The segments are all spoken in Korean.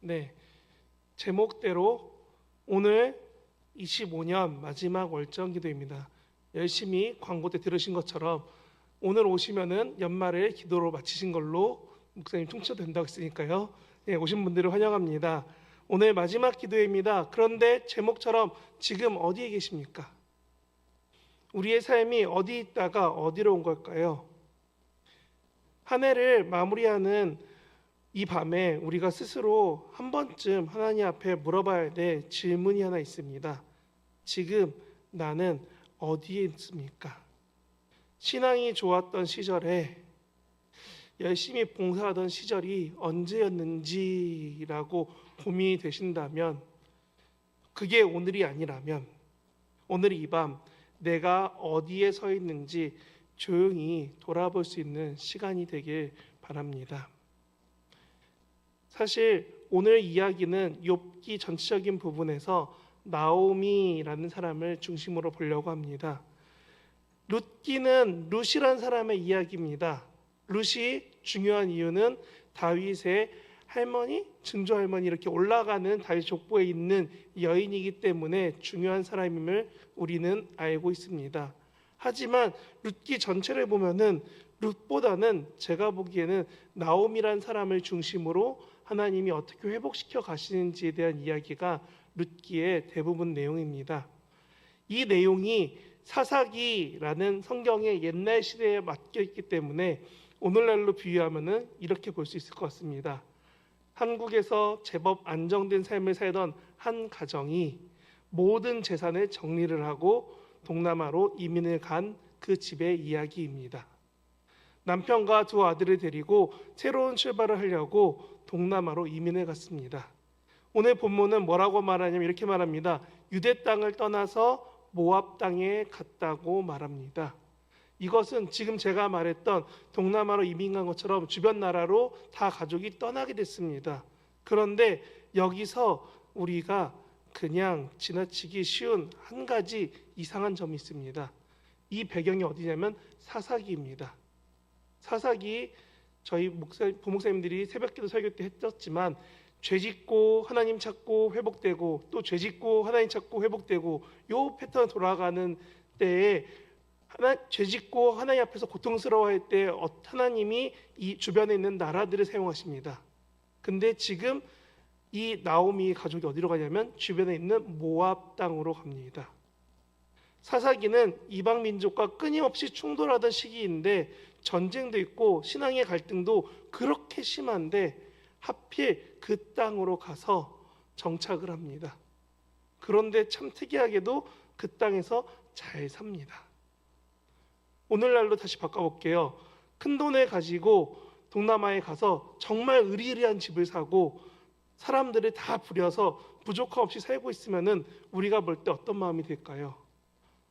네, 제목대로 오늘 25년 마지막 월정 기도입니다. 열심히 광고 때 들으신 것처럼 오늘 오시면은 연말을 기도로 마치신 걸로 목사님 통치도 된다고 했으니까요. 네, 오신 분들을 환영합니다. 오늘 마지막 기도입니다. 그런데 제목처럼 지금 어디에 계십니까? 우리의 삶이 어디 있다가 어디로 온 걸까요? 한 해를 마무리하는 이 밤에 우리가 스스로 한 번쯤 하나님 앞에 물어봐야 될 질문이 하나 있습니다. 지금 나는 어디에 있습니까? 신앙이 좋았던 시절에 열심히 봉사하던 시절이 언제였는지라고 고민이 되신다면, 그게 오늘이 아니라면 오늘 이 밤 내가 어디에 서 있는지 조용히 돌아볼 수 있는 시간이 되길 바랍니다. 사실 오늘 이야기는 욥기 전체적인 부분에서 나오미라는 사람을 중심으로 보려고 합니다. 룻기는 룻이라는 사람의 이야기입니다. 룻이 중요한 이유는 다윗의 할머니, 증조할머니 이렇게 올라가는 다윗 족보에 있는 여인이기 때문에 중요한 사람임을 우리는 알고 있습니다. 하지만 룻기 전체를 보면은 룻보다는 제가 보기에는 나오미란 사람을 중심으로 하나님이 어떻게 회복시켜 가시는지에 대한 이야기가 룻기의 대부분 내용입니다. 이 내용이 사사기라는 성경의 옛날 시대에 맡겨 있기 때문에 오늘날로 비유하면은 이렇게 볼 수 있을 것 같습니다. 한국에서 제법 안정된 삶을 살던 한 가정이 모든 재산을 정리를 하고 동남아로 이민을 간 그 집의 이야기입니다. 남편과 두 아들을 데리고 새로운 출발을 하려고 동남아로 이민을 갔습니다. 오늘 본문은 뭐라고 말하냐면 이렇게 말합니다. 유대 땅을 떠나서 모압 땅에 갔다고 말합니다. 이것은 지금 제가 말했던 동남아로 이민 간 것처럼 주변 나라로 다 가족이 떠나게 됐습니다. 그런데 여기서 우리가 그냥 지나치기 쉬운 한 가지 이상한 점이 있습니다. 이 배경이 어디냐면 사사기입니다. 사사기, 저희 부목사님들이 새벽기도 설교 때 했었지만 죄짓고 하나님 찾고 회복되고 또 죄짓고 하나님 찾고 회복되고 요 패턴 돌아가는 때에 죄짓고 하나님 앞에서 고통스러워할 때 하나님이 이 주변에 있는 나라들을 사용하십니다. 근데 지금 이 나오미 가족이 어디로 가냐면 주변에 있는 모압 땅으로 갑니다. 사사기는 이방 민족과 끊임없이 충돌하던 시기인데 전쟁도 있고 신앙의 갈등도 그렇게 심한데 하필 그 땅으로 가서 정착을 합니다. 그런데 참 특이하게도 그 땅에서 잘 삽니다. 오늘날로 다시 바꿔볼게요. 큰 돈을 가지고 동남아에 가서 정말 으리으리한 집을 사고 사람들을 다 부려서 부족함 없이 살고 있으면은 우리가 볼 때 어떤 마음이 들까요?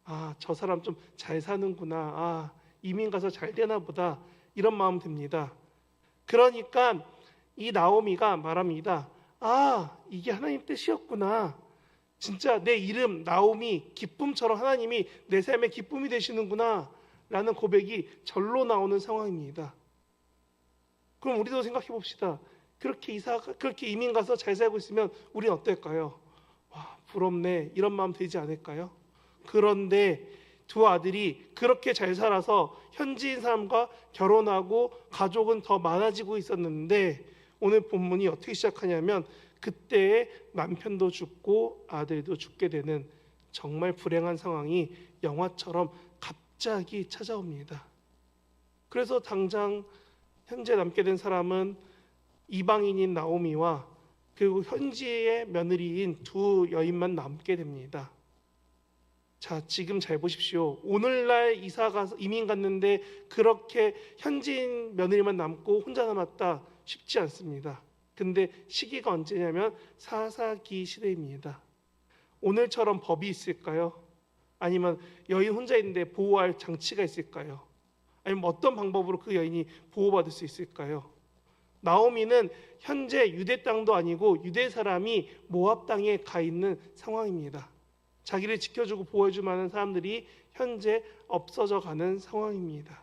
아, 저 사람 좀 잘 사는구나. 아, 이민 가서 잘 되나 보다. 이런 마음 듭니다. 그러니까 이 나오미가 말합니다. 아, 이게 하나님 뜻이었구나. 진짜 내 이름 나오미, 기쁨처럼 하나님이 내 삶의 기쁨이 되시는구나 라는 고백이 절로 나오는 상황입니다. 그럼 우리도 생각해 봅시다. 그렇게 이민 가서 잘 살고 있으면 우리는 어떨까요? 와, 부럽네. 이런 마음 들지 않을까요? 그런데 두 아들이 그렇게 잘 살아서 현지인 사람과 결혼하고 가족은 더 많아지고 있었는데 오늘 본문이 어떻게 시작하냐면 그때에 남편도 죽고 아들도 죽게 되는 정말 불행한 상황이 영화처럼 갑자기 찾아옵니다. 그래서 당장 현재 남게 된 사람은 이방인인 나오미와 그리고 현지의 며느리인 두 여인만 남게 됩니다. 자, 지금 잘 보십시오. 오늘날 이민 갔는데 그렇게 현지인 며느리만 남고 혼자 남았다 쉽지 않습니다. 근데 시기가 언제냐면 사사기 시대입니다. 오늘처럼 법이 있을까요? 아니면 여인 혼자 있는데 보호할 장치가 있을까요? 아니면 어떤 방법으로 그 여인이 보호받을 수 있을까요? 나오미는 현재 유대 땅도 아니고 유대 사람이 모압 땅에 가 있는 상황입니다. 자기를 지켜주고 보호해줄 만한 사람들이 현재 없어져 가는 상황입니다.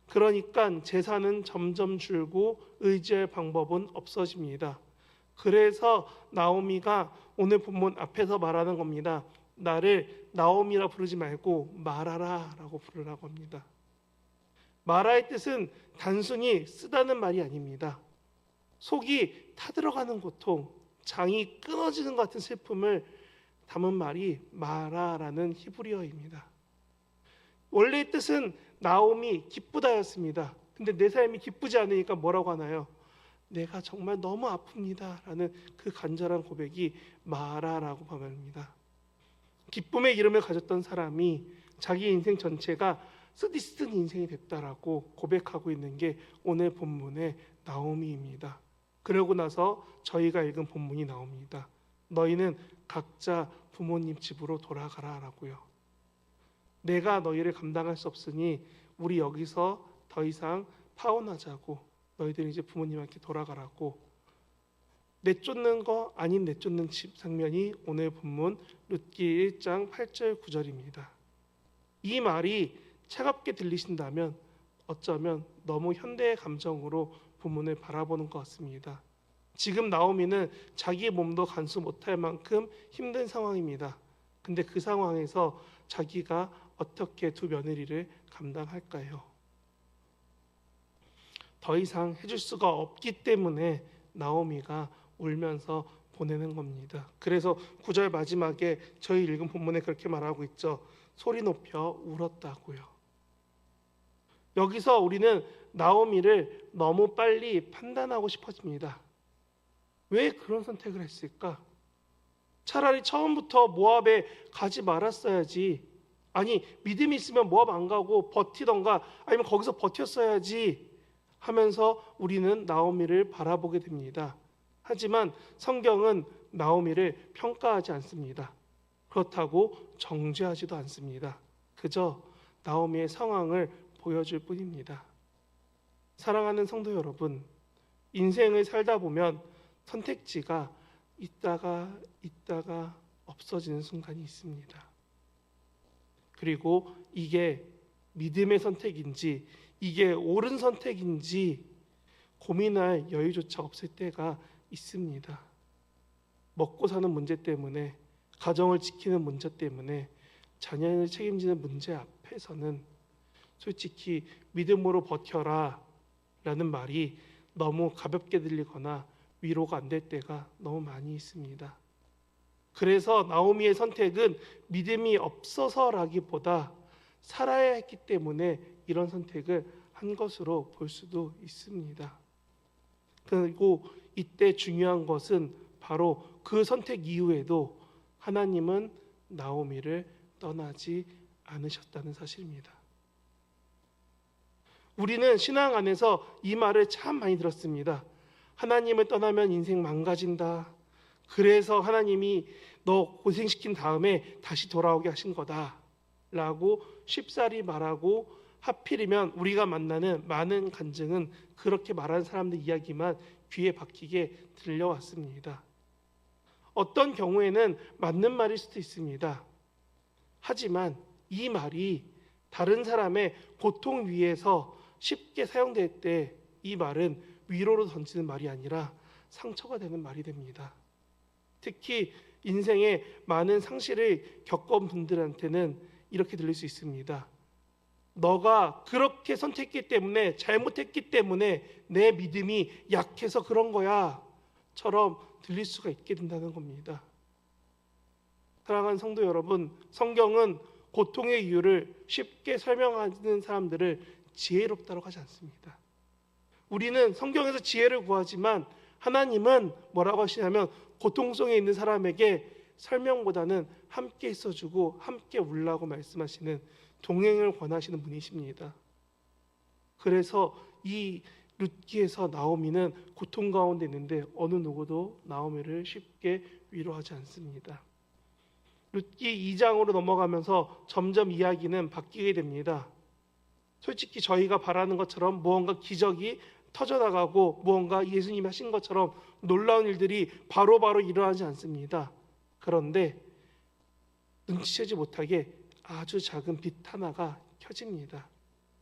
그러니까 재산은 점점 줄고 의지할 방법은 없어집니다. 그래서 나오미가 오늘 본문 앞에서 말하는 겁니다. 나를 나오미라 부르지 말고 마라라라고 부르라고 합니다. 마라의 뜻은 단순히 쓰다는 말이 아닙니다. 속이 타들어가는 고통, 장이 끊어지는 것 같은 슬픔을 담은 말이 마라라는 히브리어입니다. 원래의 뜻은 나오미 기쁘다였습니다. 근데 내 삶이 기쁘지 않으니까 뭐라고 하나요? 내가 정말 너무 아픕니다 라는 그 간절한 고백이 마라라고 말합니다. 기쁨의 이름을 가졌던 사람이 자기 인생 전체가 쓰디쓴 인생이 됐다라고 고백하고 있는 게 오늘 본문의 나오미입니다. 그러고 나서 저희가 읽은 본문이 나옵니다. 너희는 각자 부모님 집으로 돌아가라라고요. 내가 너희를 감당할 수 없으니 우리 여기서 더 이상 파혼하자고, 너희들은 이제 부모님한테 돌아가라고. 내쫓는 거 아닌 내쫓는 집 장면이 오늘 본문 룻기 1장 8절 9절입니다. 이 말이 차갑게 들리신다면 어쩌면 너무 현대의 감정으로 본문을 바라보는 것 같습니다. 지금 나오미는 자기 몸도 간수 못할 만큼 힘든 상황입니다. 근데 그 상황에서 자기가 어떻게 두 며느리를 감당할까요? 더 이상 해줄 수가 없기 때문에 나오미가 울면서 보내는 겁니다. 그래서 9절 마지막에 저희 읽은 본문에 그렇게 말하고 있죠. 소리 높여 울었다고요. 여기서 우리는 나오미를 너무 빨리 판단하고 싶어집니다. 왜 그런 선택을 했을까? 차라리 처음부터 모압에 가지 말았어야지. 아니, 믿음이 있으면 모압 안 가고 버티던가 아니면 거기서 버텼어야지 하면서 우리는 나오미를 바라보게 됩니다. 하지만 성경은 나오미를 평가하지 않습니다. 그렇다고 정죄하지도 않습니다. 그저 나오미의 상황을 보여줄 뿐입니다. 사랑하는 성도 여러분, 인생을 살다 보면 선택지가 있다가 없어지는 순간이 있습니다. 그리고 이게 믿음의 선택인지 이게 옳은 선택인지 고민할 여유조차 없을 때가 있습니다. 먹고 사는 문제 때문에, 가정을 지키는 문제 때문에, 자녀를 책임지는 문제 앞에서는 솔직히 믿음으로 버텨라 라는 말이 너무 가볍게 들리거나 위로가 안 될 때가 너무 많이 있습니다. 그래서 나오미의 선택은 믿음이 없어서라기보다 살아야 했기 때문에 이런 선택을 한 것으로 볼 수도 있습니다. 그리고 이때 중요한 것은 바로 그 선택 이후에도 하나님은 나오미를 떠나지 않으셨다는 사실입니다. 우리는 신앙 안에서 이 말을 참 많이 들었습니다. 하나님을 떠나면 인생 망가진다. 그래서 하나님이 너 고생시킨 다음에 다시 돌아오게 하신 거다 라고 쉽사리 말하고, 하필이면 우리가 만나는 많은 간증은 그렇게 말하는 사람들 이야기만 귀에 박히게 들려왔습니다. 어떤 경우에는 맞는 말일 수도 있습니다. 하지만 이 말이 다른 사람의 고통 위에서 쉽게 사용될 때 이 말은 위로로 던지는 말이 아니라 상처가 되는 말이 됩니다. 특히 인생에 많은 상실을 겪은 분들한테는 이렇게 들릴 수 있습니다. 너가 그렇게 선택했기 때문에, 잘못했기 때문에 내 믿음이 약해서 그런 거야 처럼 들릴 수가 있게 된다는 겁니다. 사랑하는 성도 여러분, 성경은 고통의 이유를 쉽게 설명하는 사람들을 지혜롭다고 하지 않습니다. 우리는 성경에서 지혜를 구하지만 하나님은 뭐라고 하시냐면 고통 속에 있는 사람에게 설명보다는 함께 있어주고 함께 울라고 말씀하시는, 동행을 권하시는 분이십니다. 그래서 이 룻기에서 나오미는 고통 가운데 있는데 어느 누구도 나오미를 쉽게 위로하지 않습니다. 룻기 2장으로 넘어가면서 점점 이야기는 바뀌게 됩니다. 솔직히 저희가 바라는 것처럼 무언가 기적이 터져나가고 무언가 예수님이 하신 것처럼 놀라운 일들이 바로바로 일어나지 않습니다. 그런데 눈치채지 못하게 아주 작은 빛 하나가 켜집니다.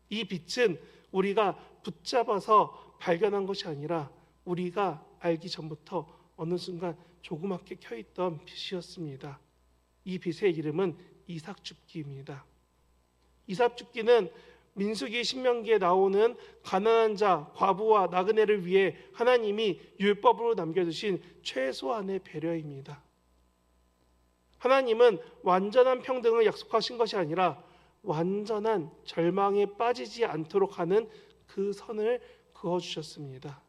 이 빛은 우리가 붙잡아서 발견한 것이 아니라 우리가 알기 전부터 어느 순간 조그맣게 켜있던 빛이었습니다. 이 빛의 이름은 이삭줍기입니다. 이삭줍기는 민수기 신명기에 나오는 가난한 자, 과부와 나그네를 위해 하나님이 율법으로 남겨두신 최소한의 배려입니다. 하나님은 완전한 평등을 약속하신 것이 아니라 완전한 절망에 빠지지 않도록 하는 그 선을 그어주셨습니다.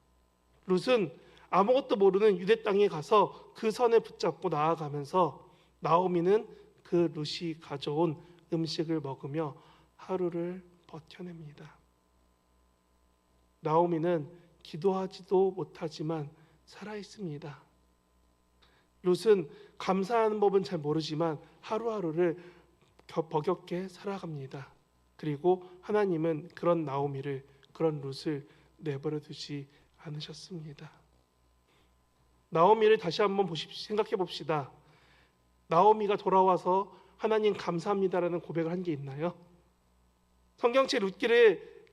룻은 아무것도 모르는 유대 땅에 가서 그 선을 붙잡고 나아가면서 나오미는 그 룻이 가져온 음식을 먹으며 하루를 버텨냅니다. 나오미는 기도하지도 못하지만 살아있습니다. 룻은 감사하는 법은 잘 모르지만 하루하루를 버겁게 살아갑니다. 그리고 하나님은 그런 나오미를, 그런 룻을 내버려 두지 않으셨습니다. 나오미를 다시 한번 생각해 봅시다. 나오미가 돌아와서 하나님 감사합니다라는 고백을 한 게 있나요? 성경책 룻기를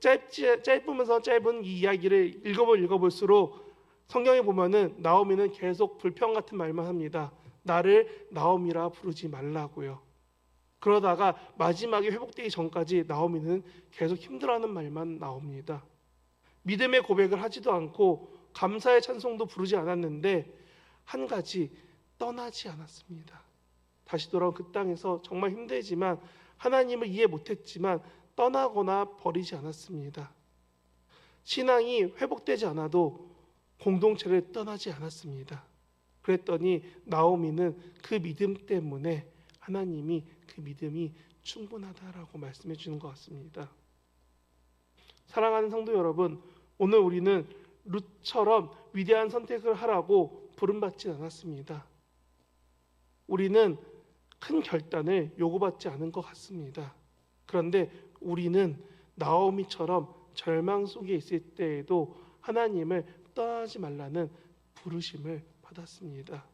짧으면서 짧은 이 이야기를 읽어볼수록 성경에 보면은 나오미는 계속 불평 같은 말만 합니다. 나를 나오미라 부르지 말라고요. 그러다가 마지막에 회복되기 전까지 나오미는 계속 힘들어하는 말만 나옵니다. 믿음의 고백을 하지도 않고 감사의 찬송도 부르지 않았는데 한 가지, 떠나지 않았습니다. 다시 돌아온 그 땅에서 정말 힘들지만 하나님을 이해 못했지만 떠나거나 버리지 않았습니다. 신앙이 회복되지 않아도 공동체를 떠나지 않았습니다. 그랬더니 나오미는 그 믿음 때문에 하나님이 그 믿음이 충분하다라고 말씀해 주는 것 같습니다. 사랑하는 성도 여러분, 오늘 우리는 룻처럼 위대한 선택을 하라고 부름받지 않았습니다. 우리는 큰 결단을 요구받지 않은 것 같습니다. 그런데 우리는 나오미처럼 절망 속에 있을 때에도 하나님을 떠나지 말라는 부르심을 받았습니다.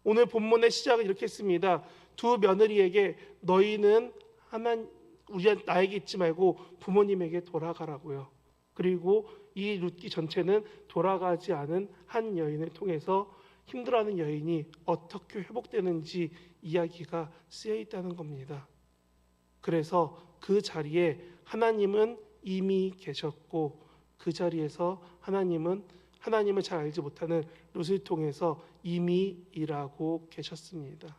오늘 본문의 시작은 이렇게 했습니다. 두 며느리에게 너희는 나에게 있지 말고 부모님에게 돌아가라고요. 그리고 이 룻기 전체는 돌아가지 않은 한 여인을 통해서 힘들어하는 여인이 어떻게 회복되는지 이야기가 쓰여 있다는 겁니다. 그래서 그 자리에 하나님은 이미 계셨고 그 자리에서 하나님을 잘 알지 못하는 룻을 통해서 이미 일하고 계셨습니다.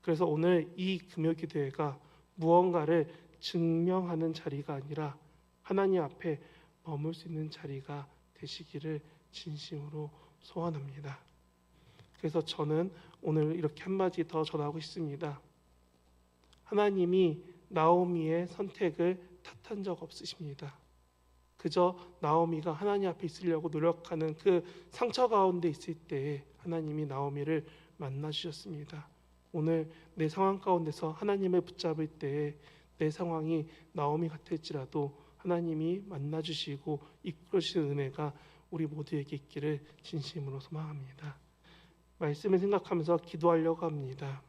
그래서 오늘 이 금요기도회가 무언가를 증명하는 자리가 아니라 하나님 앞에 머물 수 있는 자리가 되시기를 진심으로 소원합니다. 그래서 저는 오늘 이렇게 한마디 더 전하고 싶습니다. 하나님이 나오미의 선택을 탓한 적 없으십니다. 그저 나오미가 하나님 앞에 있으려고 노력하는 그 상처 가운데 있을 때에 하나님이 나오미를 만나주셨습니다. 오늘 내 상황 가운데서 하나님을 붙잡을 때에 내 상황이 나오미 같을지라도 하나님이 만나주시고 이끌어주시는 은혜가 우리 모두에게 있기를 진심으로 소망합니다. 말씀을 생각하면서 기도하려고 합니다.